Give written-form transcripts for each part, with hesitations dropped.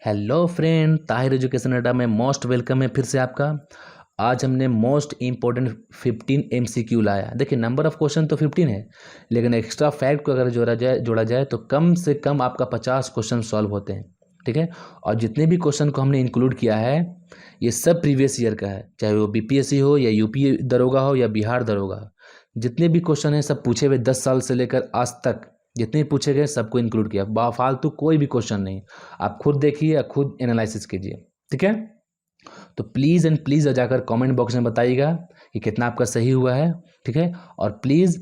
Hello friend, Tahir education अड्डा में most welcome है फिर से आपका। आज हमने मोस्ट इम्पोर्टेंट 15 MCQ लाया। देखिए, नंबर ऑफ क्वेश्चन तो 15 है, लेकिन एक्स्ट्रा फैक्ट को अगर जोड़ा जाए तो कम से कम आपका 50 क्वेश्चन सॉल्व होते हैं। ठीक है, और जितने भी क्वेश्चन को हमने इंक्लूड किया है ये सब प्रीवियस ईयर का है, चाहे वो BPSC हो या UP दरोगा हो या बिहार दरोगा हो। जितने भी क्वेश्चन हैं सब पूछे हुए 10 साल से लेकर आज तक जितने पूछे गए सबको इंक्लूड किया, फालतू कोई भी क्वेश्चन नहीं। आप खुद देखिए या खुद एनालिसिस कीजिए। ठीक है, तो प्लीज़ एंड प्लीज़ जाकर कमेंट बॉक्स में बताइएगा कि कितना आपका सही हुआ है। ठीक है, और प्लीज़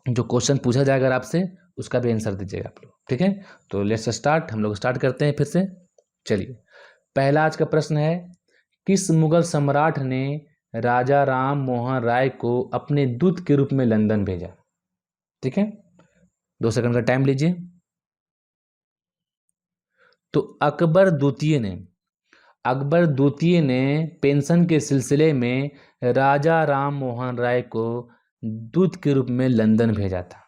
जो क्वेश्चन पूछा जाएगा अगर आपसे उसका भी आंसर दीजिएगा आप लोग। ठीक है, तो लेट्स स्टार्ट, हम लोग स्टार्ट करते हैं फिर से। चलिए, पहला आज का प्रश्न है, किस मुगल सम्राट ने राजा राम मोहन राय को अपने दूत के रूप में लंदन भेजा? ठीक है, 2 सेकंड का टाइम लीजिए। तो अकबर द्वितीय ने पेंशन के सिलसिले में राजा राम मोहन राय को दूत के रूप में लंदन भेजा था।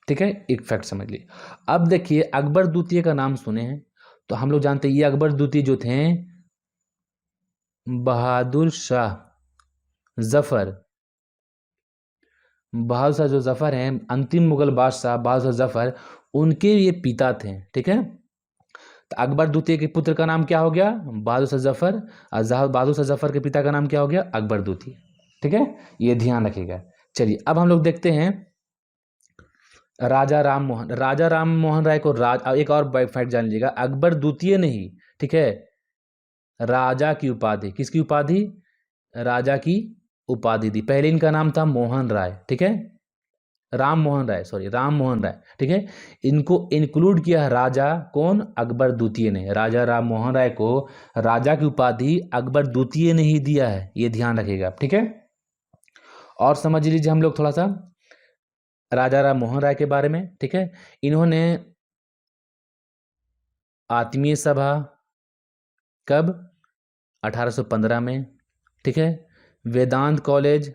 ठीक है, एक फैक्ट समझ लीजिए। अब देखिए, अकबर द्वितीय का नाम सुने हैं तो हम लोग जानते हैं ये अकबर द्वितीय जो थे बहादुर शाह जो जफर हैं, अंतिम मुगल बादशाह बहादुर शाह जफर, उनके ये पिता थे। ठीक है, तो अकबर द्वितीय के पुत्र का नाम क्या हो गया? बहादुर शाह जफर। और बहादुर शाह जफर के पिता का नाम क्या हो गया? अकबर द्वितीय। ठीक है, ये ध्यान रखिएगा। चलिए, अब हम लोग देखते हैं राजा राम मोहन राय को एक और फैक्ट जान लीजिएगा, अकबर द्वितीय ने ही, ठीक है, राजा की उपाधि, किसकी उपाधि? राजा की उपाधि दी। पहले इनका नाम था मोहन राय। ठीक है, राम मोहन राय। ठीक है, इनको इंक्लूड किया है राजा, कौन? अकबर द्वितीय ने। राजा राम मोहन राय को राजा की उपाधि अकबर द्वितीय ने ही दिया है, ये ध्यान रखिएगा। ठीक है, और समझ लीजिए हम लोग थोड़ा सा राजा राम मोहन राय के बारे में। ठीक है, इन्होंने आत्मीय सभा कब? 1815 में। ठीक है, वेदांत कॉलेज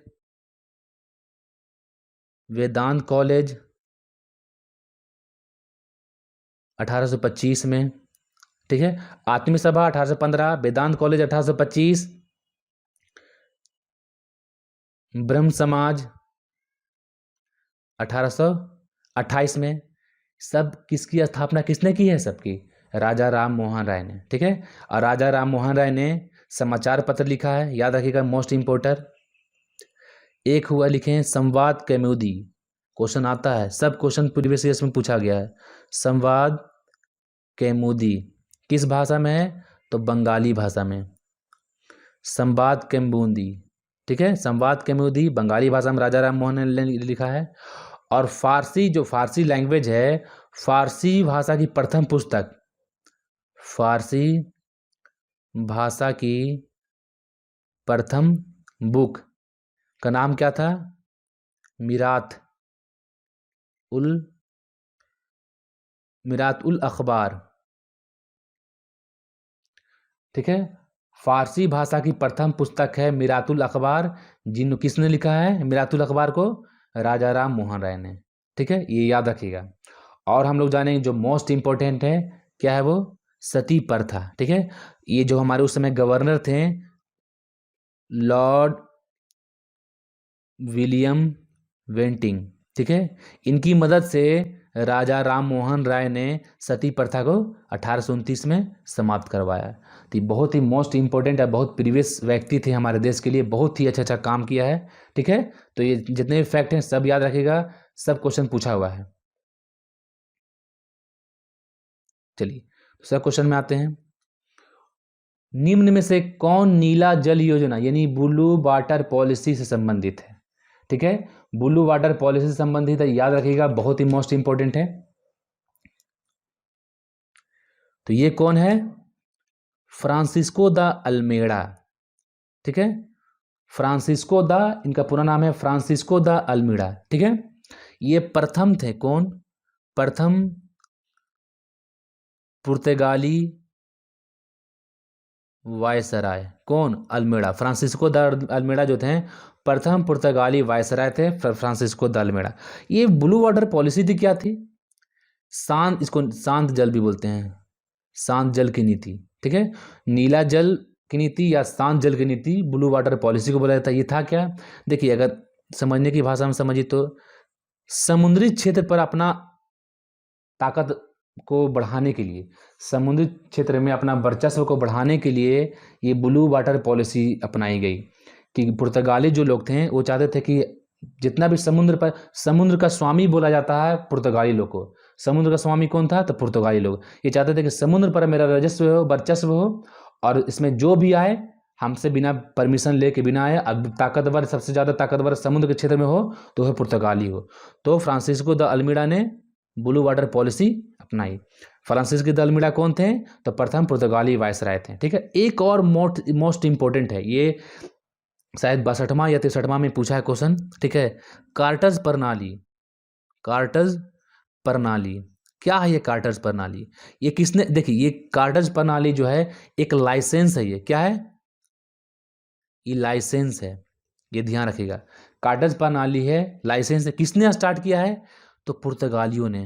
1825 में। ठीक है, आत्मीय सभा 1815, वेदांत कॉलेज 1825, ब्रह्म समाज 1828 में। सब किसकी स्थापना किसने की है? सबकी राजा राम मोहन राय ने। ठीक है, और राजा राम मोहन राय ने समाचार पत्र लिखा है, याद रखिएगा, मोस्ट इंपोर्टेंट। एक हुआ लिखे हैं संवाद कौमुदी, क्वेश्चन आता है, सब क्वेश्चन प्रीवियस ईयर्स में पूछा गया है। संवाद कौमुदी किस भाषा में है? तो बंगाली भाषा में, संवाद कौमुदी। ठीक है, संवाद कौमुदी बंगाली भाषा में राजा राम मोहन ने लिखा है। और फारसी लैंग्वेज है, फारसी भाषा की प्रथम पुस्तक, फारसी भाषा की प्रथम बुक का नाम क्या था? मिरात उल अखबार। ठीक है, फारसी भाषा की प्रथम पुस्तक है मिरातुल अखबार। किसने लिखा है मिरातुल अखबार को? राजा राम मोहन राय ने। ठीक है, ये याद रखिएगा। और हम लोग जानेंगे जो मोस्ट इंपॉर्टेंट है, क्या है वो? सती प्रथा। ठीक है, ये जो हमारे उस समय गवर्नर थे लॉर्ड विलियम बेंटिंक, ठीक है, इनकी मदद से राजा राम मोहन राय ने सती प्रथा को 1829 में समाप्त करवाया। तो ये बहुत ही मोस्ट इंपॉर्टेंट है, बहुत प्रीवियस व्यक्ति थे हमारे देश के लिए, बहुत ही अच्छा काम किया है। ठीक है, तो ये जितने भी फैक्ट हैं सब याद रखिएगा, सब क्वेश्चन पूछा हुआ है। चलिए, दूसरा क्वेश्चन में आते हैं। निम्न में से कौन नीला जल योजना यानी ब्लू वाटर पॉलिसी से संबंधित है? ठीक है, ब्लू वाटर पॉलिसी से संबंधित है, याद रखिएगा, बहुत ही मोस्ट इंपॉर्टेंट है। तो ये कौन है? Francisco de Almeida. ठीक है, इनका पूरा नाम है फ्रांसिस्को द अल्मेडा। ठीक है, ये प्रथम थे, कौन? प्रथम पुर्तगाली वायसराय, कौन? अल्मेडा। फ्रांसिस्को द अल्मेडा जो थे प्रथम पुर्तगाली वायसराय थे, फ्रांसिस्को द अल्मेडा। ये ब्लू वाटर पॉलिसी थी, क्या थी? इसको शांत जल भी बोलते हैं, शांत जल की नीति। ठीक है। नीला जल की नीति या शांत जल की नीति ब्लू वाटर पॉलिसी को बोला जाता है। ये था क्या, देखिए अगर समझने की भाषा में समझिए तो समुद्री क्षेत्र पर अपना ताकत को बढ़ाने के लिए, समुद्री क्षेत्र में अपना वर्चस्व को बढ़ाने के लिए ये ब्लू वाटर पॉलिसी अपनाई गई कि पुर्तगाली जो लोग थे वो चाहते थे कि जितना भी समुद्र का स्वामी बोला जाता है पुर्तगाली लोग को। समुद्र का स्वामी कौन था, तो पुर्तगाली लोग। ये चाहते थे कि समुद्र पर मेरा राजस्व हो, वर्चस्व हो, और इसमें जो भी आए हमसे बिना परमिशन ले के बिना आए। अब ताकतवर, सबसे ज़्यादा ताकतवर समुद्र के क्षेत्र में हो तो वह पुर्तगाली हो। तो फ्रांसिस्को द अल्मीडा ने ब्लू वाटर पॉलिसी अपनाई। फ्रांसिस्को द अल्मीडा कौन थे, तो प्रथम पुर्तगाली वायसराय थे। ठीक है। एक और मोस्ट इंपॉर्टेंट है, ये शायद 62वां या 63वां में पूछा है क्वेश्चन। ठीक है। कार्टर्स प्रणाली, कार्टर्स प्रणाली क्या है? ये कार्टर्स प्रणाली ये किसने, देखिए ये कार्टर्स प्रणाली जो है एक लाइसेंस है। ये क्या है, ये लाइसेंस है, ये ध्यान रखिएगा। कार्टर्स प्रणाली है, लाइसेंस है। किसने स्टार्ट किया है, तो पुर्तगालियों ने।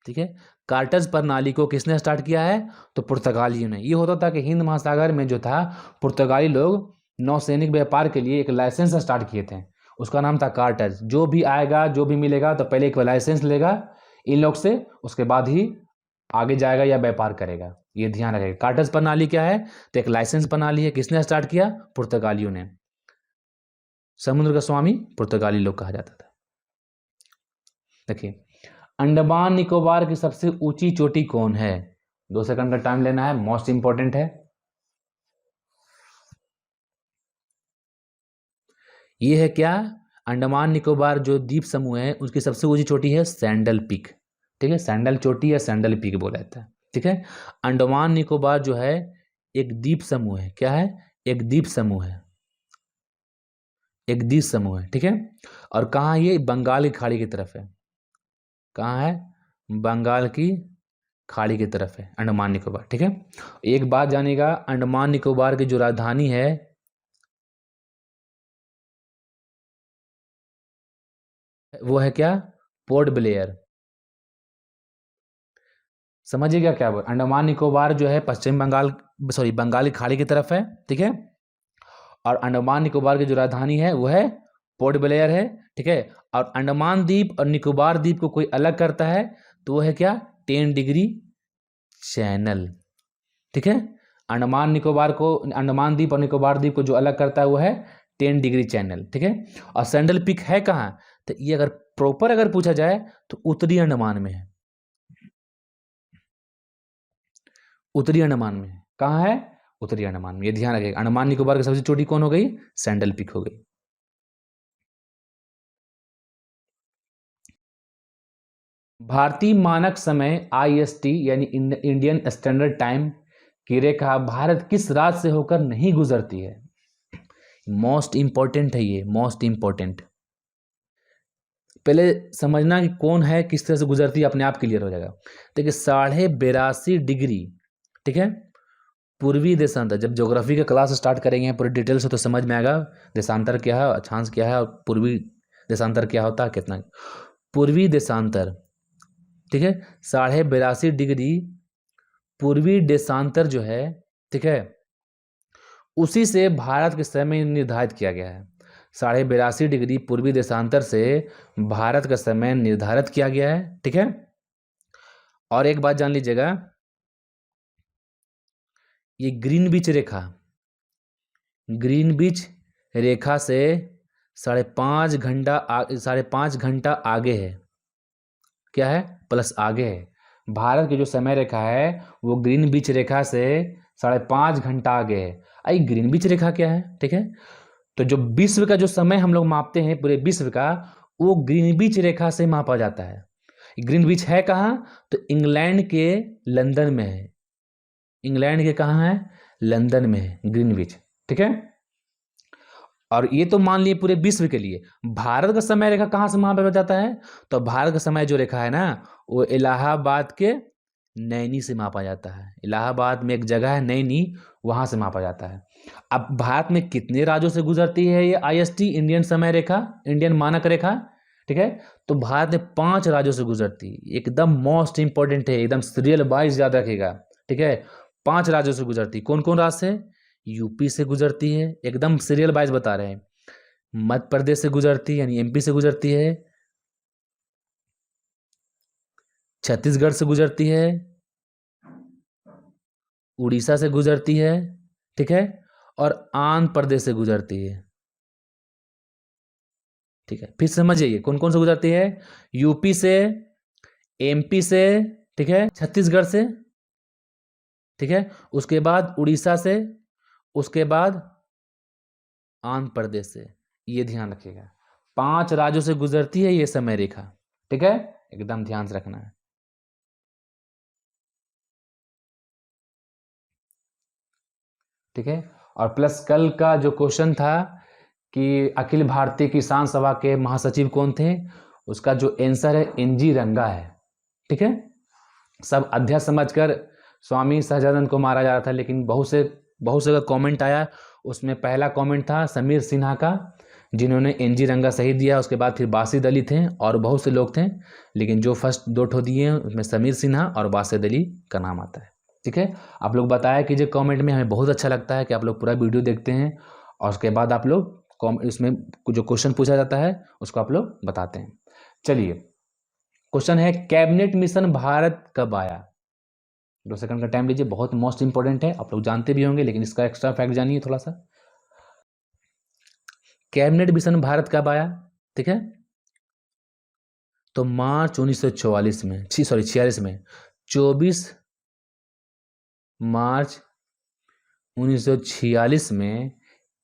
ठीक है। कार्टर्स प्रणाली को किसने स्टार्ट किया है, तो पुर्तगालियों ने। ये होता था कि हिंद महासागर में जो था, पुर्तगाली लोग नौसैनिक व्यापार के लिए एक लाइसेंस स्टार्ट किए थे, उसका नाम था कार्टर्स। जो भी आएगा, जो भी मिलेगा, तो पहले एक लाइसेंस लेगा इन लोग से, उसके बाद ही आगे जाएगा या व्यापार करेगा। ये ध्यान रखेगा। कार्टर्स प्रणाली क्या है, तो एक लाइसेंस प्रणाली है। किसने स्टार्ट किया, पुर्तगालियों ने। समुद्र का स्वामी पुर्तगाली लोग कहा जाता था। देखिए, अंडमान निकोबार की सबसे ऊंची चोटी कौन है? 2 सेकंड का टाइम लेना है, मोस्ट इंपॉर्टेंट है। ये है क्या, अंडमान निकोबार जो द्वीप समूह है उसकी सबसे ऊंची चोटी है सैंडल पीक। ठीक है। सैंडल चोटी या सैंडल पीक बोला जाता है। ठीक है। अंडमान निकोबार जो है एक द्वीप समूह है। क्या है, एक द्वीप समूह है, एक द्वीप समूह है। ठीक है। और कहाँ, ये बंगाल की खाड़ी की तरफ है। कहाँ है, बंगाल की खाड़ी की तरफ है अंडमान निकोबार। ठीक है। एक बात जानिएगा, अंडमान निकोबार की जो राजधानी है वो है क्या, पोर्ट ब्लेयर। समझिएगा क्या बोल, अंडमान निकोबार जो है पश्चिम बंगाल, सॉरी बंगाल की खाड़ी की तरफ है। ठीक है। और अंडमान निकोबार की जो राजधानी है वो है पोर्ट ब्लेयर है। ठीक है। और अंडमान द्वीप और निकोबार द्वीप को कोई अलग करता है तो वो है क्या, 10 डिग्री चैनल। ठीक है। अंडमान निकोबार को, अंडमान द्वीप और निकोबार द्वीप को जो अलग करता है वो है 10 डिग्री चैनल। ठीक है। और सैंडल पीक है कहाँ, तो ये अगर प्रॉपर अगर पूछा जाए तो उत्तरी अंडमान में है। उत्तरी अंडमान में है। कहाँ है, उत्तरी अंडमान में। ये ध्यान रखिएगा। अंडमान निकोबार की सबसे छोटी कौन हो गई, सैंडल पीक हो गई। भारतीय मानक समय IST यानी इंडियन स्टैंडर्ड टाइम की रेखा भारत किस राज्य से होकर नहीं गुजरती है? मोस्ट इंपॉर्टेंट है ये, मोस्ट इंपॉर्टेंट। पहले समझना कि कौन है, किस तरह से गुजरती है, अपने आप क्लियर हो जाएगा। देखिए 82.5 डिग्री। ठीक है। पूर्वी देशांतर, जब ज्योग्राफी का क्लास स्टार्ट करेंगे पूरी डिटेल से तो समझ में आएगा देशांतर क्या है, अक्षांश क्या है, और पूर्वी देशांतर क्या होता है, कितना। पूर्वी देशांतर, ठीक है, 82.5 डिग्री पूर्वी देशांतर जो है, ठीक है, उसी से भारत के समय निर्धारित किया गया है। 82.5 डिग्री पूर्वी देशांतर से भारत का समय निर्धारित किया गया है। ठीक है। और एक बात जान लीजिएगा, ये ग्रीनविच रेखा, ग्रीनविच रेखा से 5.5 घंटा आगे है। क्या है, प्लस आगे है। भारत की जो समय रेखा है वो ग्रीनविच रेखा से 5.5 घंटा आगे है। आई ग्रीनविच रेखा क्या है, ठीक है। तो जो विश्व का जो समय हम लोग मापते हैं पूरे विश्व का, वो ग्रीनविच रेखा से मापा जाता है। ग्रीनविच है कहाँ, तो इंग्लैंड के लंदन में है। इंग्लैंड के कहाँ है, लंदन में है ग्रीनविच। ठीक है। और ये तो मान लिए पूरे विश्व के लिए। भारत का समय रेखा कहाँ से मापा जाता है, तो भारत का समय जो रेखा है ना, वो इलाहाबाद के नैनी से मापा जाता है। इलाहाबाद में एक जगह है नैनी, वहां से मापा जाता है। अब भारत में कितने राज्यों से गुजरती है ये IST, इंडियन समय रेखा, इंडियन मानक रेखा, ठीक है। तो भारत में 5 राज्यों से गुजरती है। एकदम मोस्ट इंपॉर्टेंट है, एकदम सीरियल वाइज याद रखिएगा। ठीक है। 5 राज्यों से गुजरती। कौन कौन राज्य से? यूपी से गुजरती है, एकदम सीरियल वाइज बता रहे हैं। मध्य प्रदेश से गुजरती है यानी एमपी से गुजरती है, छत्तीसगढ़ से गुजरती है, उड़ीसा से गुजरती है, ठीक है, और आंध्र प्रदेश से गुजरती है। ठीक है, फिर समझिए कौन कौन से गुजरती है। यूपी से, एमपी से, ठीक है, छत्तीसगढ़ से, ठीक है, उसके बाद उड़ीसा से, उसके बाद आंध्र प्रदेश से। ये ध्यान रखिएगा, 5 राज्यों से गुजरती है ये समय रेखा। ठीक है, एकदम ध्यान से रखना है। ठीक है, और प्लस कल का जो क्वेश्चन था कि अखिल भारतीय किसान सभा के महासचिव कौन थे, उसका जो आंसर है एनजी रंगा है। ठीक है, सब अध्यक्ष समझकर स्वामी सहजानंद को मारा जा रहा था, लेकिन बहुत से कमेंट आया। उसमें पहला कमेंट था समीर सिन्हा का, जिन्होंने एनजी रंगा सही दिया। उसके बाद फिर बासित अली थे और बहुत से लोग थे, लेकिन जो फर्स्ट 2 ठो दिए हैं उसमें समीर सिन्हा और बासित अली का नाम आता है। ठीक है, आप लोग बताया कीजिए कमेंट में, हमें बहुत अच्छा लगता है कि आप लोग पूरा वीडियो देखते हैं और उसके बाद आप लोग इसमें जो क्वेश्चन पूछा जाता है उसको आप लोग बताते हैं। चलिए, क्वेश्चन है कैबिनेट मिशन भारत कब आया? 2 सेकंड का टाइम लीजिए, बहुत मोस्ट इंपॉर्टेंट है, आप लोग जानते भी होंगे लेकिन इसका एक्स्ट्रा फैक्ट जानिए थोड़ा सा। कैबिनेट मिशन भारत कब आया? ठीक है, तो मार्च 1944 में, 46 में, 24 मार्च 1946 में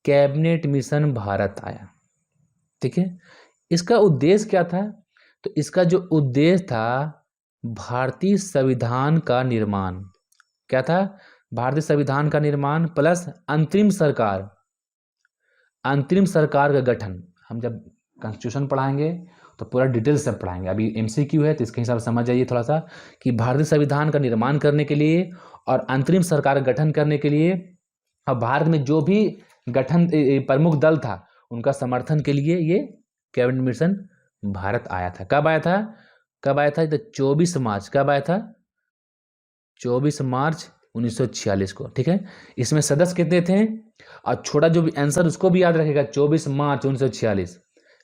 कैबिनेट मिशन भारत आया। ठीक है, इसका उद्देश्य क्या था? तो इसका जो उद्देश्य था भारतीय संविधान का निर्माण। क्या था? भारतीय संविधान का निर्माण प्लस अंतरिम सरकार का गठन। हम जब कॉन्स्टिट्यूशन पढ़ाएंगे तो पूरा डिटेल से पढ़ाएंगे, अभी एमसीक्यू है तो इसके हिसाब से समझ जाइए थोड़ा सा कि भारतीय संविधान का निर्माण करने के लिए और अंतरिम सरकार का गठन करने के लिए अब भारत में जो भी गठन प्रमुख दल था उनका समर्थन के लिए ये कैबिनेट मिशन भारत आया था। कब आया था? तो 24 मार्च। कब आया था? 24 मार्च 1946 को। ठीक है, इसमें सदस्य कितने थे? और छोटा जो भी आंसर उसको भी याद रखेगा, 24 मार्च 1946,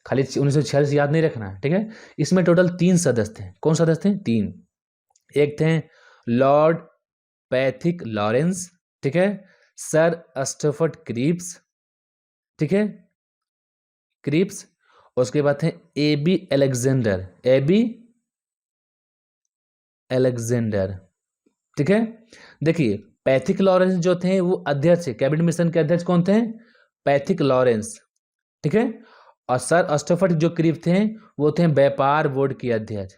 खाली 1946 याद नहीं रखना है। ठीक है, इसमें टोटल 3 सदस्य थे। कौन सदस्य थे? 3। एक थे लॉर्ड पैथिक लॉरेंस, ठीक है, सर स्टफर्ड क्रिप्स, ठीक है, क्रिप्स, उसके बाद थे एबी अलेक्जेंडर। ठीक है, देखिए पैथिक लॉरेंस जो थे वो अध्यक्ष, कैबिनेट मिशन के अध्यक्ष कौन थे? Pethick Lawrence. ठीक है, और सर स्टफर्ड जो क्रिप्स थे वो थे व्यापार बोर्ड के अध्यक्ष।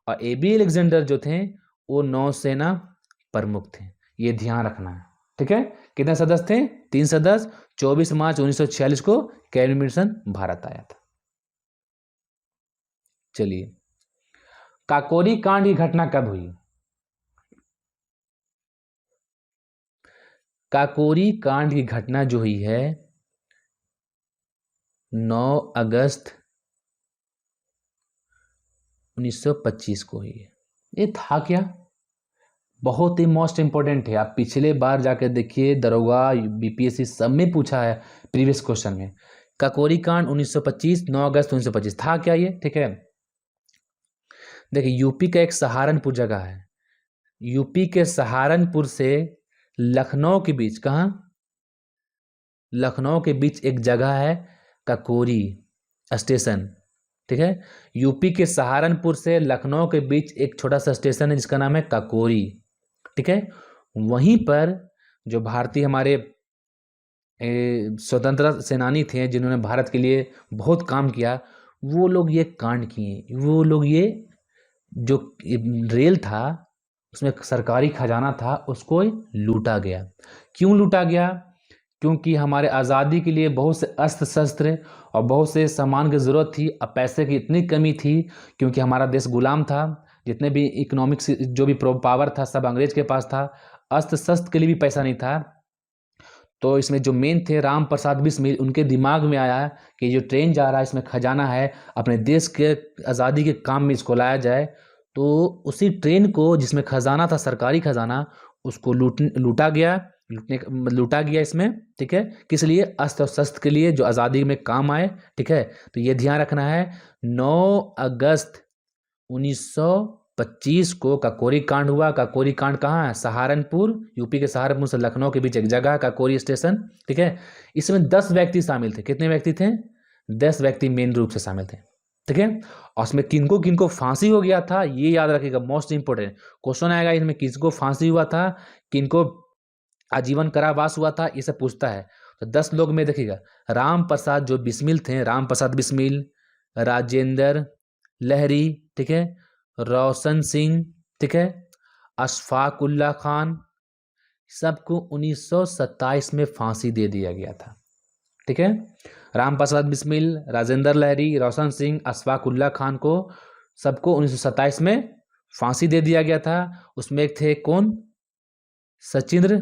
और एबी अलेक्जेंडर जो थे वो नौसेना प्रमुख थे। ये ध्यान रखना है। ठीक है, कितने सदस्य थे? 3 सदस्य। 24 मार्च 1946 को कैबिनेट मिशन भारत आया था। चलिए, काकोरी कांड की घटना कब हुई? काकोरी कांड की घटना जो हुई है 9 अगस्त 1925 को हुई है। ये था क्या? बहुत ही मोस्ट इंपॉर्टेंट है। आप पिछले बार जाकर देखिए, दरोगा, बीपीएससी सब में पूछा है प्रीवियस क्वेश्चन में। काकोरी कांड 1925, 9 अगस्त 1925 था क्या ये? ठीक है, देखिए यूपी का एक सहारनपुर जगह है, यूपी के सहारनपुर से लखनऊ के बीच, कहाँ? लखनऊ के बीच एक जगह है काकोरी स्टेशन। ठीक है, यूपी के सहारनपुर से लखनऊ के बीच एक छोटा सा स्टेशन है जिसका नाम है काकोरी। ठीक है, वहीं पर जो भारतीय हमारे स्वतंत्रता सेनानी थे जिन्होंने भारत के लिए बहुत काम किया, वो लोग ये कांड किए। वो लोग ये जो रेल था उसमें सरकारी खजाना था उसको लूटा गया। क्यों लूटा गया? क्योंकि हमारे आज़ादी के लिए बहुत से अस्त्र शस्त्र और बहुत से सामान की ज़रूरत थी। अब पैसे की इतनी कमी थी क्योंकि हमारा देश गुलाम था, जितने भी इकोनॉमिक्स जो भी पावर था सब अंग्रेज के पास था, अस्त्र शस्त्र के लिए भी पैसा नहीं था। तो इसमें जो मेन थे राम प्रसाद बिस्मिल, उनके दिमाग में आया कि जो ट्रेन जा रहा है इसमें खजाना है, अपने देश के आज़ादी के काम में इसको लाया जाए। तो उसी ट्रेन को जिसमें खजाना था, सरकारी खजाना, उसको लूटा गया, लूटा गया इसमें, ठीक है। किस लिए? अस्त्र और शस्त्र के लिए, जो आज़ादी में काम आए, ठीक है। तो ये ध्यान रखना है। 9 अगस्त 1925 को काकोरी कांड हुआ। काकोरी कांड कहाँ है? सहारनपुर, यूपी के सहारनपुर से लखनऊ के बीच एक जगह है काकोरी स्टेशन, ठीक है। इसमें 10 व्यक्ति शामिल थे। कितने व्यक्ति थे? 10 व्यक्ति मेन रूप से शामिल थे, ठीक है। और उसमें किनको किनको फांसी हो गया था, ये याद रखिएगा, मोस्ट इंपोर्टेंट क्वेश्चन आएगा इसमें। किसको फांसी हुआ था, किनको आजीवन कारावास हुआ था, ये सब पूछता है। तो 10 लोग में देखिएगा, राम प्रसाद जो बिस्मिल थे, राम प्रसाद बिस्मिल, राजेंद्र लहरी, ठीक है, रोशन सिंह, ठीक है, अशफाक उल्ला खान, सबको 1927 में फांसी दे दिया गया था, ठीक है। राम प्रसाद बिस्मिल, राजेंद्र लहरी, रोशन सिंह, अशफाक उल्ला खान को सबको 1927 में फांसी दे दिया गया था। उसमें एक थे कौन? सचिंद्र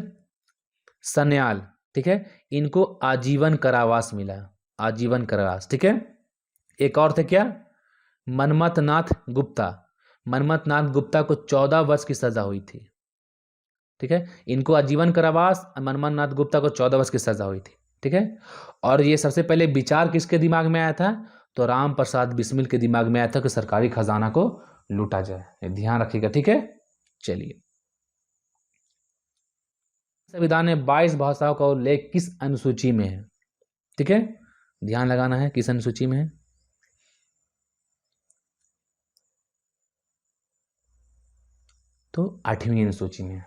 सन्याल, ठीक है। इनको आजीवन कारावास मिला, आजीवन कारावास, ठीक है। एक और थे क्या? मनमथ नाथ गुप्ता। मनमथ नाथ गुप्ता को 14 वर्ष की सजा हुई थी, ठीक है। इनको आजीवन कारावास, मनमथ नाथ गुप्ता को 14 वर्ष की सजा हुई थी, ठीक है। और ये सबसे पहले विचार किसके दिमाग में आया था? तो राम प्रसाद बिस्मिल के दिमाग में आया था कि सरकारी खजाना को लूटा जाए। ध्यान रखिएगा, ठीक है। चलिए, संविधान में 22 भाषाओं का उल्लेख किस अनुसूची में है? ठीक है, ध्यान लगाना है, किस अनुसूची में है? तो 8वीं अनुसूची में है।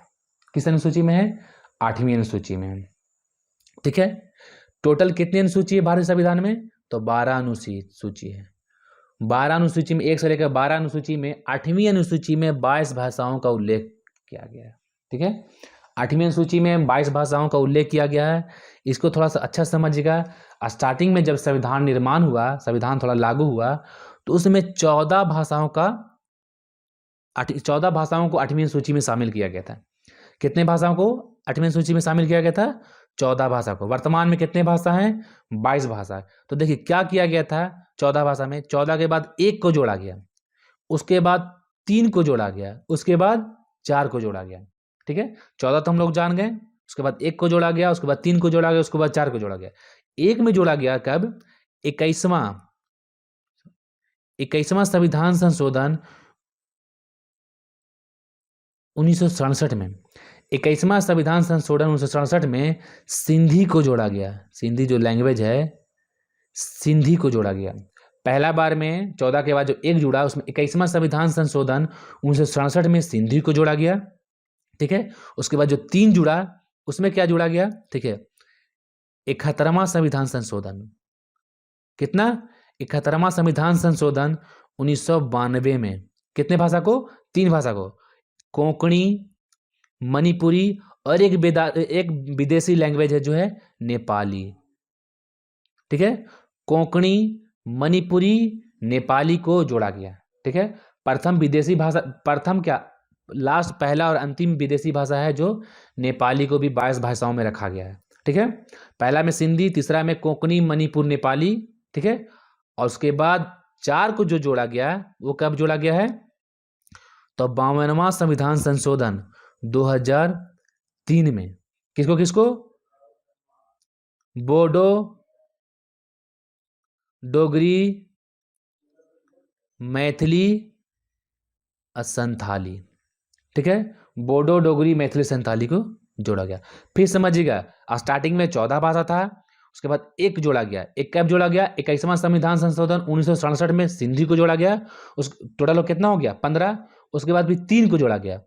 किस अनुसूची में है? 8वीं अनुसूची में है, ठीक है। टोटल कितनी अनुसूची है भारतीय संविधान में? तो 12 अनुसूची है। 12 अनुसूची में, 1 से लेकर 12 अनुसूची में 8वीं अनुसूची में 22 भाषाओं का उल्लेख किया गया है, ठीक है। 8वीं अनुसूची में 22 भाषाओं का उल्लेख किया गया है। इसको थोड़ा सा अच्छा समझिएगा। स्टार्टिंग में जब संविधान निर्माण हुआ, संविधान थोड़ा लागू हुआ, तो उसमें 14 भाषाओं का 14 भाषाओं को 8वीं सूची में शामिल किया गया था। कितने भाषाओं को 8वीं सूची में शामिल किया गया था? 14 भाषा को। वर्तमान में कितने भाषा हैं? 22 भाषा। तो देखिए क्या किया गया था 14 भाषा में, 14 के बाद 1 को जोड़ा गया, उसके बाद 3 को जोड़ा गया, उसके बाद 4 को जोड़ा गया, ठीक है। 14 तो हम लोग जान गए, उसके बाद 1 को जोड़ा गया, उसके बाद 3 को जोड़ा गया, उसके बाद 4 को जोड़ा गया। 1 में जोड़ा गया कब? 21वां संविधान संशोधन 1967 में। 21वां संविधान संशोधन 1967 में सिंधी को जोड़ा गया। सिंधी जो लैंग्वेज है, सिंधी को जोड़ा गया पहला बार में। 14 के बाद जो 1 जुड़ा, उसमें 21वां संविधान संशोधन 1967 में सिंधी को जोड़ा गया, ठीक है। उसके बाद जो 3 जुड़ा, उसमें क्या जोड़ा गया? ठीक है, 71वां संविधान संशोधन। कितना? 71वां संविधान संशोधन 1992 में। कितने भाषा को? 3 भाषा को, कोंकणी, मणिपुरी और एक विदेशी लैंग्वेज है जो है नेपाली, ठीक है। कोंकणी, मणिपुरी, नेपाली को जोड़ा गया, ठीक है। प्रथम विदेशी भाषा, प्रथम क्या, लास्ट, पहला और अंतिम विदेशी भाषा है जो नेपाली को भी 22 भाषाओं में रखा गया है, ठीक है। पहला में सिंधी, तीसरा में कोंकणी, मणिपुर, नेपाली, ठीक है। और उसके बाद 4 को जो जोड़ा गया वो कब जोड़ा गया है? तो 52वां संविधान संशोधन 2003 में। किसको किसको? बोडो, डोगरी, मैथिली और संथाली, ठीक है। बोडो, डोगरी, मैथिली, संथाली को जोड़ा गया। फिर समझिएगा, स्टार्टिंग में 14 भाषा था, उसके बाद 1 जोड़ा गया। 1 कब जोड़ा गया? 21वां संविधान संशोधन 1967 में सिंधी को जोड़ा गया। उस टोटल कितना हो गया? 15। उसके बाद भी 3 को जोड़ा गया।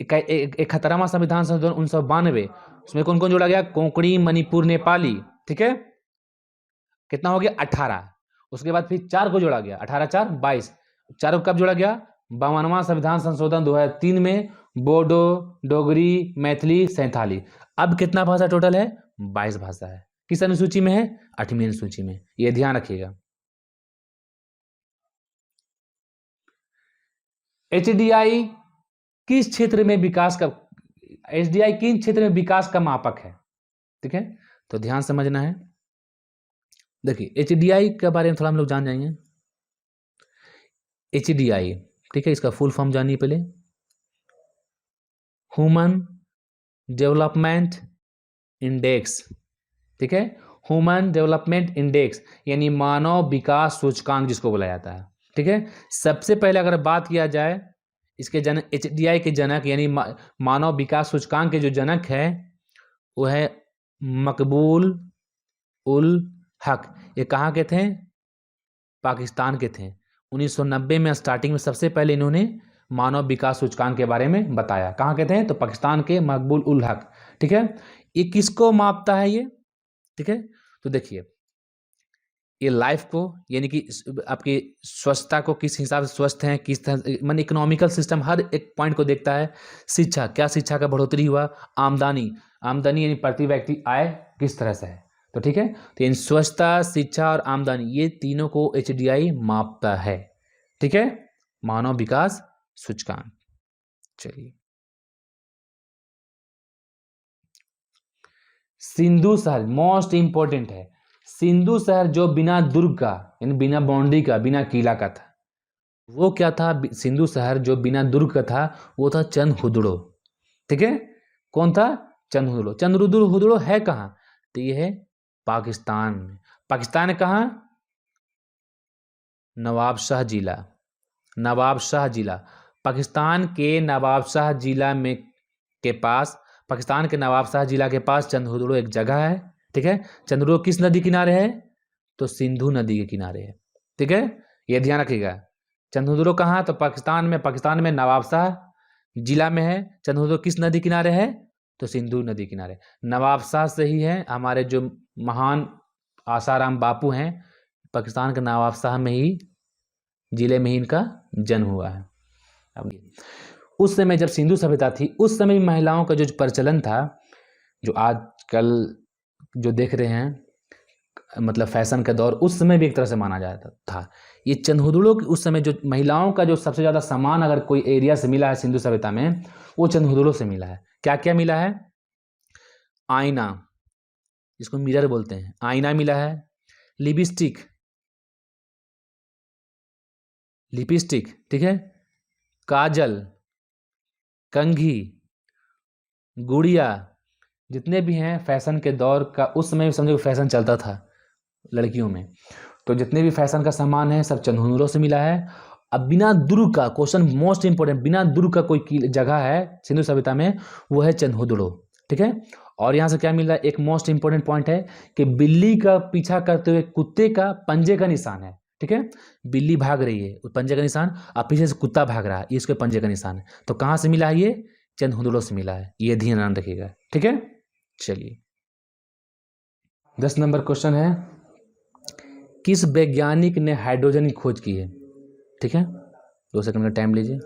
71वां संविधान संशोधन 1992, उसमें कौन कौन जोड़ा गया? कोंकणी, मणिपुर, नेपाली, ठीक है। कितना हो गया? 18। उसके बाद फिर 4 को जोड़ा गया, 18 4 22। 4 को कब जोड़ा गया? 52वां संविधान संशोधन 2003 में, बोडो, डोगरी, मैथिली, संथाली। अब कितना भाषा टोटल है? 22 भाषा है। किस अनुसूची में है? 8वीं अनुसूची में। यह ध्यान रखिएगा। एचडीआई किस क्षेत्र में विकास का, एचडीआई किन क्षेत्र में विकास का मापक है? ठीक है, तो ध्यान समझना है। देखिए एचडीआई के बारे में थोड़ा हम लोग जान जाएंगे। एचडीआई, ठीक है, इसका फुल फॉर्म जानिए पहले। ह्यूमन डेवलपमेंट इंडेक्स, ठीक है, ह्यूमन डेवलपमेंट इंडेक्स यानी मानव विकास सूचकांक जिसको बोला जाता है, ठीक है। सबसे पहले अगर बात किया जाए इसके जनक, HDI के जनक यानी मानव विकास सूचकांक के जो जनक है वो है मकबूल उल हक। ये कहाँ के थे? पाकिस्तान के थे। 1990 में स्टार्टिंग में सबसे पहले इन्होंने मानव विकास सूचकांक के बारे में बताया। कहाँ के थे? तो पाकिस्तान के मकबूल उल हक, ठीक है। ये किसको मापता है ये? ठीक है, तो देखिए ये लाइफ को यानी कि आपकी स्वच्छता को किस हिसाब से स्वस्थ हैं, किस तरह मान इकोनॉमिकल सिस्टम हर एक पॉइंट को देखता है। शिक्षा, क्या शिक्षा का बढ़ोतरी हुआ। आमदनी, आमदनी यानी प्रति व्यक्ति आय किस तरह से है। तो ठीक है, तो इन स्वच्छता, शिक्षा और आमदनी ये तीनों को HDI मापता है, ठीक है, मानव विकास सूचकांक। चलिए, सिंधु शहर मोस्ट इंपॉर्टेंट है। सिंधु शहर जो बिना दुर्ग का यानी बिना बाउंड्री का, बिना किला का था, वो क्या था? सिंधु शहर जो बिना दुर्ग का था वो था चंदहुदड़ो, ठीक है। कौन था? चंदहुदड़ो। चंदहुदड़ो है कहाँ? तो ये है पाकिस्तान में। पाकिस्तान है कहाँ? नवाबशाह जिला, नवाबशाह जिला। पाकिस्तान के नवाबशाह जिला में के पास, पाकिस्तान के नवाबशाह जिला के पास चंदहुदड़ो एक जगह है, ठीक है। चंदहुदड़ो किस नदी किनारे है? तो सिंधु नदी के किनारे है, ठीक है, ये ध्यान रखिएगा। चंदहुदड़ो कहाँ? तो पाकिस्तान में नवाबशाह जिला में है। चंदहुदड़ो किस नदी किनारे है? तो सिंधु नदी किनारे। नवाबशाह से ही है हमारे जो महान आसाराम बापू हैं, पाकिस्तान के नवाबशाह में ही, जिले में ही इनका जन्म हुआ है। अब उस समय जब सिंधु सभ्यता थी, उस समय महिलाओं का जो प्रचलन था, जो आजकल जो देख रहे हैं मतलब फैशन का दौर, उस समय भी एक तरह से माना जाता था। ये चंदहुदड़ो उस समय जो महिलाओं का जो सबसे ज़्यादा सामान अगर कोई एरिया से मिला है सिंधु सभ्यता में, वो चंदहुदड़ो से मिला है। क्या क्या मिला है? आईना, जिसको मिरर बोलते हैं, आईना मिला है। लिपस्टिक, लिपस्टिक, ठीक है, काजल, कंघी, गुड़िया, जितने भी हैं फैशन के दौर का, उस समय समझो फैशन चलता था लड़कियों में, तो जितने भी फैशन का सामान है सब चंदहुदड़ो से मिला है। अब बिना दुर्ग का, क्वेश्चन मोस्ट इंपोर्टेंट, बिना दुर्ग का कोई जगह है सिंधु सभ्यता में, वो है चंदहुदड़ो, ठीक है। और यहाँ से क्या मिल रहा है? एक मोस्ट इंपोर्टेंट पॉइंट है कि बिल्ली का पीछा करते हुए कुत्ते का पंजे का निशान है, ठीक है। बिल्ली भाग रही है, उस पंजे का निशान, और पीछे से कुत्ता भाग रहा है, ये इसके पंजे का निशान है। तो कहाँ से मिला है? ये चंदहुदड़ो से मिला है, ये ध्यान रखिएगा, ठीक है। चलिए, 10 नंबर क्वेश्चन है, किस वैज्ञानिक ने हाइड्रोजन की खोज की है? ठीक है, 2 सेकंड का टाइम लीजिए।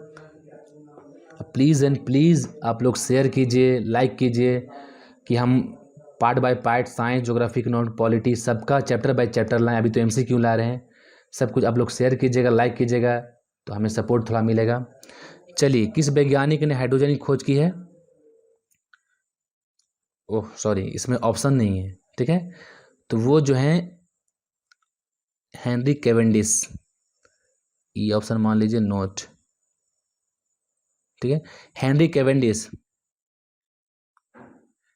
प्लीज़ एंड प्लीज़ आप लोग शेयर कीजिए, लाइक कीजिए, कि हम part by part science, geography, economic, polity सबका चैप्टर बाय चैप्टर लाएं। अभी तो MCQ ला रहे हैं, सब कुछ आप लोग शेयर कीजिएगा, लाइक कीजिएगा, तो हमें सपोर्ट थोड़ा मिलेगा। चलिए, किस वैज्ञानिक ने हाइड्रोजन की खोज की है? ओह सॉरी, इसमें ऑप्शन नहीं है, ठीक है। तो वो जो है हेनरी कैवेंडिश, ये ऑप्शन मान लीजिए नोट, ठीक है। हेनरी कैवेंडिश,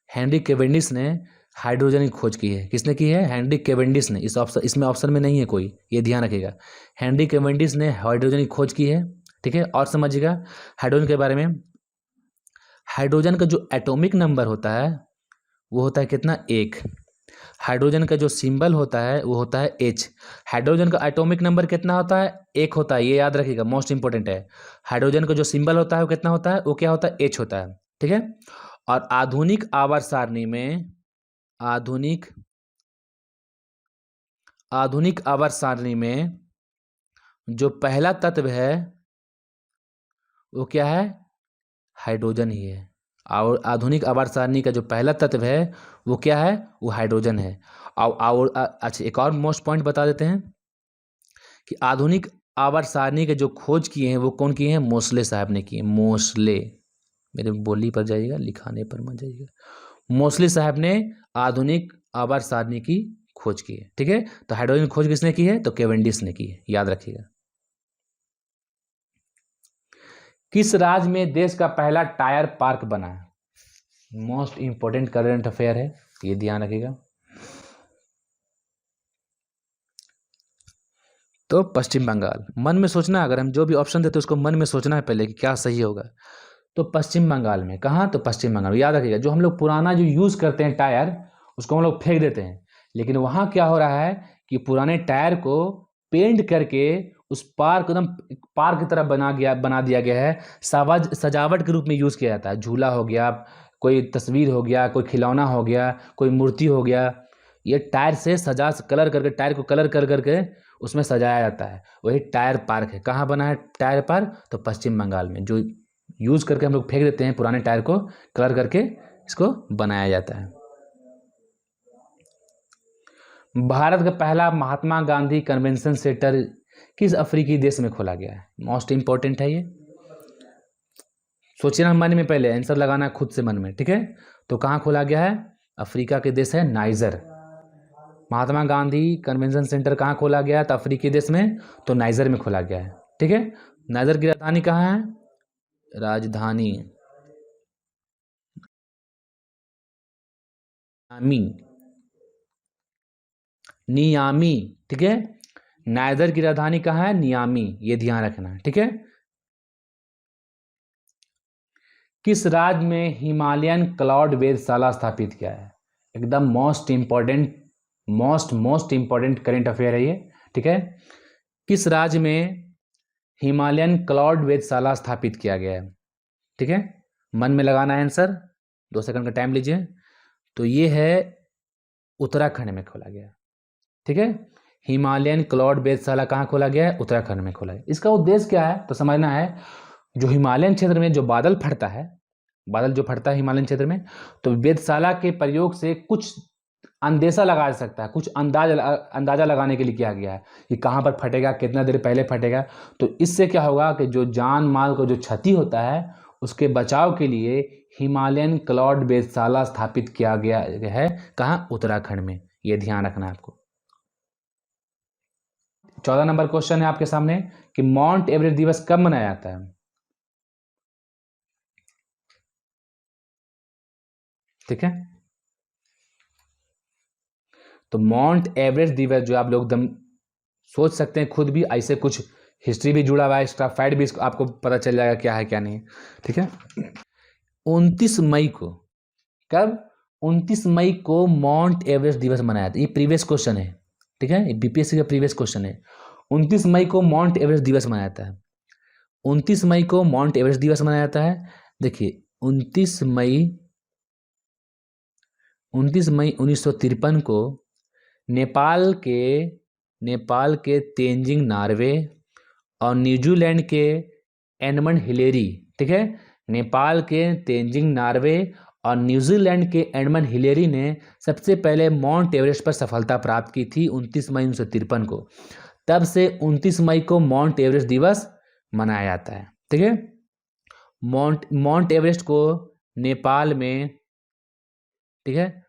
हेनरी कैवेंडिश ने हाइड्रोजन की खोज की है। किसने की है? हेनरी कैवेंडिश ने। इस ऑप्शन, इसमें ऑप्शन में नहीं है कोई, ये ध्यान रखिएगा। हेनरी कैवेंडिश ने हाइड्रोजन की खोज की है, ठीक है। और समझिएगा हाइड्रोजन के बारे में, हाइड्रोजन का जो एटॉमिक नंबर होता है वो होता है कितना? 1। हाइड्रोजन का जो सिंबल होता है वो होता है H। हाइड्रोजन का एटॉमिक नंबर कितना होता है? 1 होता है, ये याद रखिएगा, मोस्ट इंपॉर्टेंट है। हाइड्रोजन का जो सिंबल होता है वो कितना होता है? वो क्या होता है? H होता है, ठीक है। और आधुनिक आवर्त सारणी में, आधुनिक आवर्त सारणी में जो पहला तत्व है वो क्या है? हाइड्रोजन ही है। और आधुनिक आवर्त सारणी का जो पहला तत्व है वो क्या है? वो हाइड्रोजन है। और अच्छा, एक और मोस्ट पॉइंट बता देते हैं कि आधुनिक आवर्त सारणी के जो खोज किए हैं वो कौन किए हैं? मोसले साहब ने किए। मोसले, मेरे बोली पर जाइएगा, लिखाने पर मत जाइएगा। मोसले साहब ने आधुनिक आवर्त सारणी की खोज की है, ठीक है। तो हाइड्रोजन की खोज किसने की है? तो कैवेंडिश ने की है, याद रखिएगा। किस राज्य में देश का पहला टायर पार्क बना है? मोस्ट इंपोर्टेंट करंट अफेयर है, ये ध्यान रखिएगा। तो पश्चिम बंगाल। मन में सोचना, अगर हम जो भी ऑप्शन देते हैं उसको मन में सोचना है पहले कि क्या सही होगा। तो पश्चिम बंगाल में। कहाँ? तो पश्चिम बंगाल में। याद रखिएगा, जो हम लोग पुराना जो यूज़ करते हैं टायर, उसको हम लोग फेंक देते हैं, लेकिन वहाँ क्या हो रहा है कि पुराने टायर को पेंट करके उस पार्क एकदम पार्क की तरह बना दिया गया है। सजावट के रूप में यूज़ किया जाता है। झूला हो गया, कोई तस्वीर हो गया, कोई खिलौना हो गया, कोई मूर्ति हो गया, ये टायर से कलर करके, टायर को कलर कर करके उसमें सजाया जाता है। वही टायर पार्क है। कहाँ बना है टायर पार्क? तो पश्चिम बंगाल में। जो यूज़ करके हम लोग फेंक देते हैं पुराने टायर को, कलर करके इसको बनाया जाता है। भारत का पहला महात्मा गांधी कन्वेंशन सेंटर किस अफ्रीकी देश में खोला गया है? मोस्ट इंपॉर्टेंट है ये। सोचिए ना मन में, पहले आंसर लगाना खुद से मन में, ठीक है। तो कहाँ खोला गया है? अफ्रीका के देश है niger. Mahatma Gandhi convention centre कहाँ खोला गया? तो अफ्रीकी देश में, तो नाइजर में खोला गया है, ठीक है। नाइजर की राजधानी कहाँ है? राजधानी नियामी, ठीक है। नाइजर की राजधानी कहाँ है? नियामी, ये ध्यान रखना है, ठीक है। किस राज्य में हिमालयन क्लाउड वेधशाला स्थापित किया है? एकदम मोस्ट इंपॉर्टेंट करेंट अफेयर है ये, ठीक है। किस राज्य में हिमालयन क्लाउड वेधशाला स्थापित किया गया है? ठीक है, मन में लगाना है आंसर, 2 सेकंड का टाइम लीजिए। तो ये है उत्तराखंड में खोला गया, ठीक है। हिमालयन क्लाउड वेधशाला कहाँ खोला गया है? उत्तराखंड में खोला है। इसका उद्देश्य क्या है तो समझना है, जो हिमालयन क्षेत्र में जो बादल फटता है, बादल जो फटता है हिमालयन क्षेत्र में, तो वेधशाला के प्रयोग से कुछ अंदेशा लगाया जा सकता है, कुछ अंदाजा लगाने के लिए किया गया है कि कहाँ पर फटेगा, कितना देर पहले फटेगा। तो इससे क्या होगा कि जो जान माल को जो क्षति होता है उसके बचाव के लिए हिमालयन क्लाउड वेधशाला स्थापित किया गया है। कहाँ? उत्तराखंड में, ये ध्यान रखना है आपको। 14 नंबर क्वेश्चन है आपके सामने कि माउंट एवरेस्ट दिवस कब मनाया जाता है? ठीक है, तो माउंट एवरेस्ट दिवस जो आप लोग दम सोच सकते हैं खुद भी, ऐसे कुछ हिस्ट्री भी जुड़ा हुआ है, एक्स्ट्रा फैक्ट भी आपको पता चल जाएगा क्या है क्या नहीं, ठीक है। 29 मई को, कब? 29 मई को माउंट एवरेस्ट दिवस मनाया था। ये प्रीवियस क्वेश्चन है, ठीक है, ये बीपीएससी का प्रीवियस क्वेश्चन है। 29 मई को माउंट एवरेस्ट दिवस मनाया जाता है। 29 मई को माउंट एवरेस्ट दिवस मनाया जाता है। देखिए 29 मई 29 मई 1953 को नेपाल के तेंजिंग नार्वे और न्यूजीलैंड के एडमंड हिलेरी, ठीक है, नेपाल के तेंजिंग नार्वे और न्यूजीलैंड के एडमंड हिलेरी ने सबसे पहले माउंट एवरेस्ट पर सफलता प्राप्त की थी 29 मई 1953 को। तब से 29 मई को माउंट एवरेस्ट दिवस मनाया जाता है, ठीक है। माउंट एवरेस्ट को नेपाल में, ठीक है,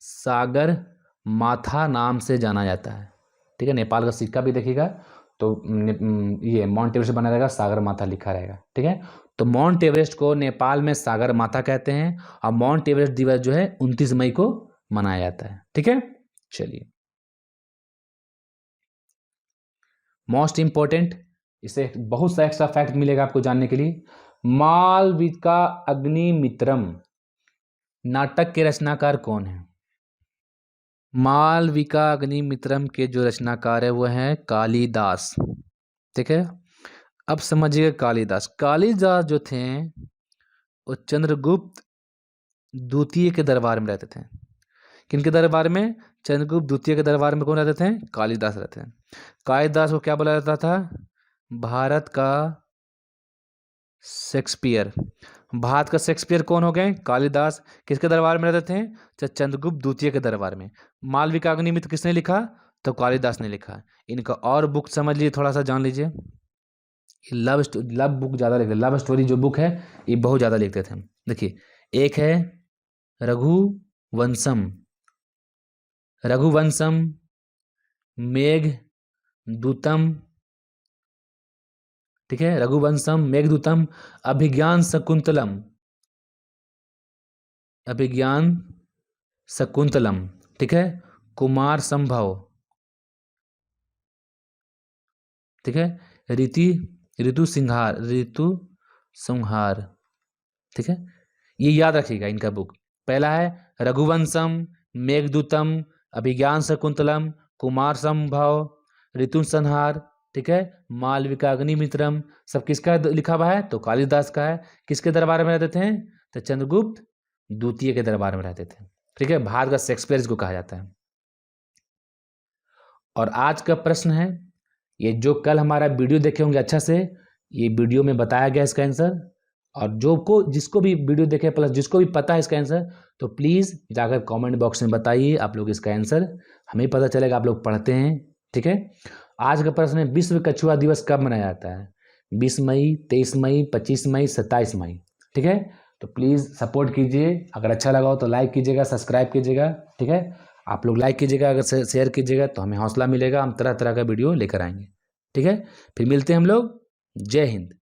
सागर माथा नाम से जाना जाता है, ठीक है। नेपाल का सिक्का भी देखिएगा तो ये माउंट एवरेस्ट बना रहेगा, सागर माथा लिखा रहेगा, ठीक है। तो माउंट एवरेस्ट को नेपाल में सागर माथा कहते हैं और माउंट एवरेस्ट दिवस जो है 29 मई को मनाया जाता है, ठीक है। चलिए, मोस्ट इंपॉर्टेंट, इसे बहुत सा एक्स्ट्रा फैक्ट मिलेगा आपको जानने के लिए। मालविका अग्निमित्रम नाटक के रचनाकार कौन है? मालविका अग्निमित्रम के जो रचनाकार है वो हैं कालिदास, ठीक है। अब समझिए, कालिदास जो थे वो चंद्रगुप्त द्वितीय के दरबार में रहते थे। किनके दरबार में? चंद्रगुप्त द्वितीय के दरबार में कौन रहते थे? कालिदास रहते हैं। कालिदास को क्या बोला जाता था? भारत का शेक्सपियर। भारत का शेक्सपियर कौन हो गए? कालिदास। किसके दरबार में रहते थे? चंद्रगुप्त द्वितीय के दरबार में। मालविका अग्निमित्र किसने लिखा? तो कालिदास ने लिखा। इनका और बुक समझ लीजिए, थोड़ा सा जान लीजिए। लव बुक ज़्यादा लिखते, लव स्टोरी जो बुक है ये बहुत ज़्यादा लिखते थे। देखिए, एक है रघुवंशम, मेघ दूतम, ठीक है, रघुवंशम, मेघदूतम, अभिज्ञान शकुंतलम, अभिज्ञान शकुंतलम, ठीक है, कुमार संभव, ठीक है, ऋतु ऋतु सिंहार, ऋतु संहार, ठीक है। ये याद रखिएगा इनका बुक। पहला है रघुवंशम, मेघदूतम, अभिज्ञान शकुंतलम, कुमार संभव, ऋतु संहार, ठीक है, मालविका अग्निमित्रम। सब किसका लिखा हुआ है? तो कालिदास का है। किसके दरबार में रहते थे? तो चंद्रगुप्त द्वितीय के दरबार में रहते थे, ठीक है। भारत का शेक्सपियर इसको कहा जाता है। और आज का प्रश्न है, ये जो कल हमारा वीडियो देखे होंगे अच्छा से, ये वीडियो में बताया गया इसका आंसर। और जिसको भी वीडियो देखे प्लस जिसको भी पता है इसका आंसर, तो प्लीज़ जाकर कमेंट बॉक्स में बताइए आप लोग इसका आंसर, हमें पता चलेगा आप लोग पढ़ते हैं, ठीक है। आज का प्रश्न है, विश्व कछुआ दिवस कब मनाया जाता है? 20 मई, 23 मई, 25 मई, 27 मई, ठीक है। तो प्लीज़ सपोर्ट कीजिए, अगर अच्छा लगा हो तो लाइक कीजिएगा, सब्सक्राइब कीजिएगा, ठीक है। आप लोग लाइक कीजिएगा, अगर शेयर कीजिएगा तो हमें हौसला मिलेगा, हम तरह तरह का वीडियो लेकर आएंगे, ठीक है। फिर मिलते हैं हम लोग। जय हिंद।